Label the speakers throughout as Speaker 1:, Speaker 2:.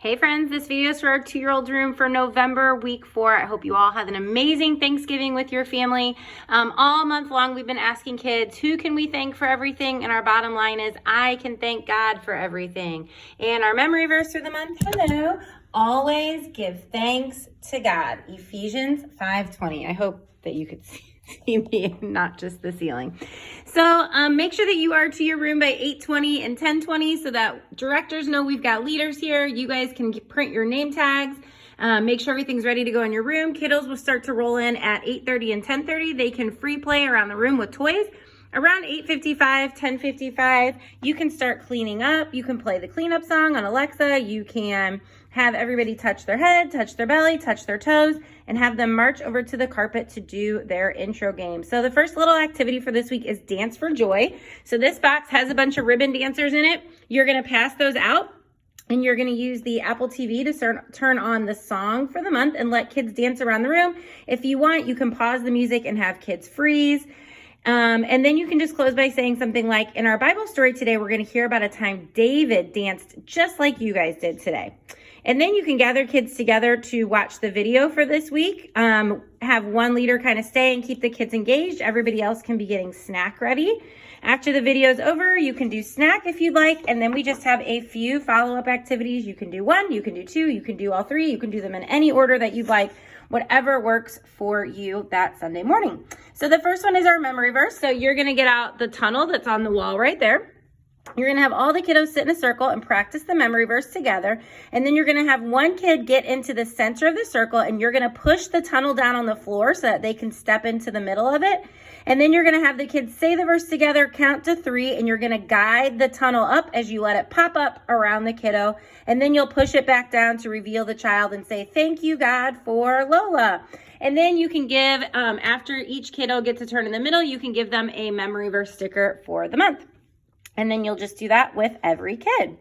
Speaker 1: Hey friends, this video is for our 2-year-old's room for November, week 4. I hope you all have an amazing Thanksgiving with your family. All month long, we've been asking kids, who can we thank for everything? And our bottom line is, I can thank God for everything. And our memory verse for the month, hello, always give thanks to God. Ephesians 5:20. I hope that you could see me, not just the ceiling. So make sure that you are to your room by 8:20 and 10:20 so that directors know we've got leaders here. You guys can print your name tags. Make sure everything's ready to go in your room. Kiddos will start to roll in at 8:30 and 10:30. They can free play around the room with toys. Around 8:55, 10:55, you can start cleaning up. You can play the cleanup song on Alexa. You can have everybody touch their head, touch their belly, touch their toes, and have them march over to the carpet to do their intro game. So the first little activity for this week is Dance for Joy. So this box has a bunch of ribbon dancers in it. You're gonna pass those out, and you're gonna use the Apple TV to turn on the song for the month and let kids dance around the room. If you want, you can pause the music and have kids freeze. And then you can just close by saying something like, in our Bible story today, we're going to hear about a time David danced just like you guys did today. And then you can gather kids together to watch the video for this week. Have one leader kind of stay and keep the kids engaged. Everybody else can be getting snack ready. After the video is over, you can do snack if you'd like. And then we just have a few follow-up activities. You can do 1, you can do 2, you can do all 3. You can do them in any order that you'd like. Whatever works for you that Sunday morning. So the first one is our memory verse. So you're going to get out the tunnel that's on the wall right there. You're going to have all the kiddos sit in a circle and practice the memory verse together. And then you're going to have one kid get into the center of the circle, and you're going to push the tunnel down on the floor so that they can step into the middle of it. And then you're going to have the kids say the verse together, count to 3, and you're going to guide the tunnel up as you let it pop up around the kiddo. And then you'll push it back down to reveal the child and say, thank you, God, for Lola. And then you can give, after each kiddo gets a turn in the middle, you can give them a memory verse sticker for the month. And then you'll just do that with every kid.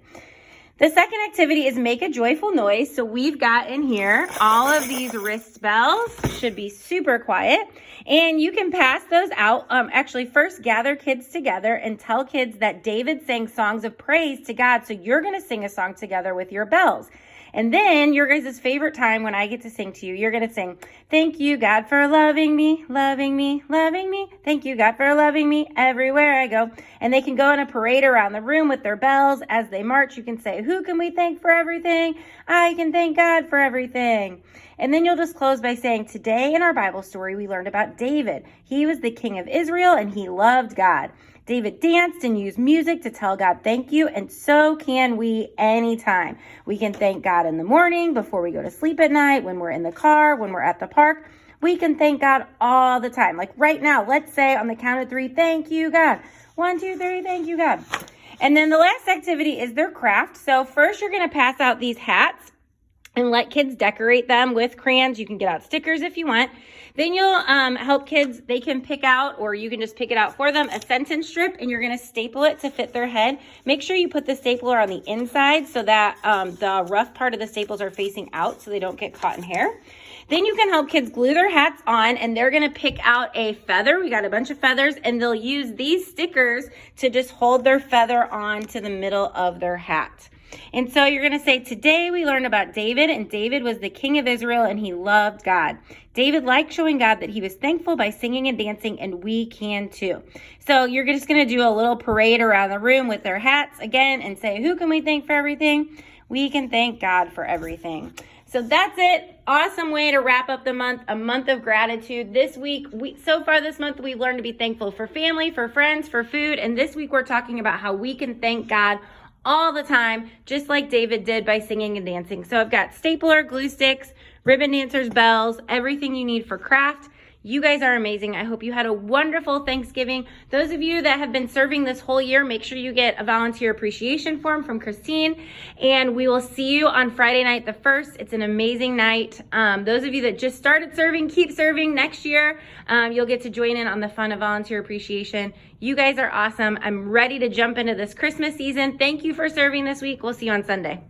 Speaker 1: The second activity is make a joyful noise. So we've got in here all of these wrist bells. Should be super quiet. And you can pass those out. Actually, first gather kids together and tell kids that David sang songs of praise to God. So you're going to sing a song together with your bells. And then your guys' favorite time when I get to sing to you, you're going to sing, thank you, God, for loving me, loving me, loving me. Thank you, God, for loving me everywhere I go. And they can go in a parade around the room with their bells. As they march, you can say, who can we thank for everything? I can thank God for everything. And then you'll just close by saying, today in our Bible story, we learned about David. He was the king of Israel, and he loved God. David danced and used music to tell God thank you, and so can we anytime. We can thank God in the morning, before we go to sleep at night, when we're in the car, when we're at the park. We can thank God all the time. Like right now, let's say on the count of 3, thank you, God. 1, 2, 3, thank you, God. And then the last activity is their craft. So first you're going to pass out these hats and let kids decorate them with crayons. You can get out stickers if you want. Then you'll help kids, they can pick out, or you can just pick it out for them, a sentence strip, and you're gonna staple it to fit their head. Make sure you put the stapler on the inside so that the rough part of the staples are facing out so they don't get caught in hair. Then you can help kids glue their hats on, and they're gonna pick out a feather. We got a bunch of feathers, and they'll use these stickers to just hold their feather on to the middle of their hat. And so you're going to say, today we learned about David, and David was the king of Israel, and he loved God. David liked showing God that he was thankful by singing and dancing, and we can too. So you're just going to do a little parade around the room with their hats again and say, who can we thank for everything? We can thank God for everything. So that's it. Awesome way to wrap up the month, a month of gratitude. This week, so far this month, we've learned to be thankful for family, for friends, for food. And this week, we're talking about how we can thank God all the time, just like David did by singing and dancing. So I've got stapler, glue sticks, ribbon dancers, bells, everything you need for craft. You guys are amazing. I hope you had a wonderful Thanksgiving. Those of you that have been serving this whole year, make sure you get a volunteer appreciation form from Christine. And we will see you on Friday night, the 1st. It's an amazing night. Those of you that just started serving, keep serving. Next year, you'll get to join in on the fun of volunteer appreciation. You guys are awesome. I'm ready to jump into this Christmas season. Thank you for serving this week. We'll see you on Sunday.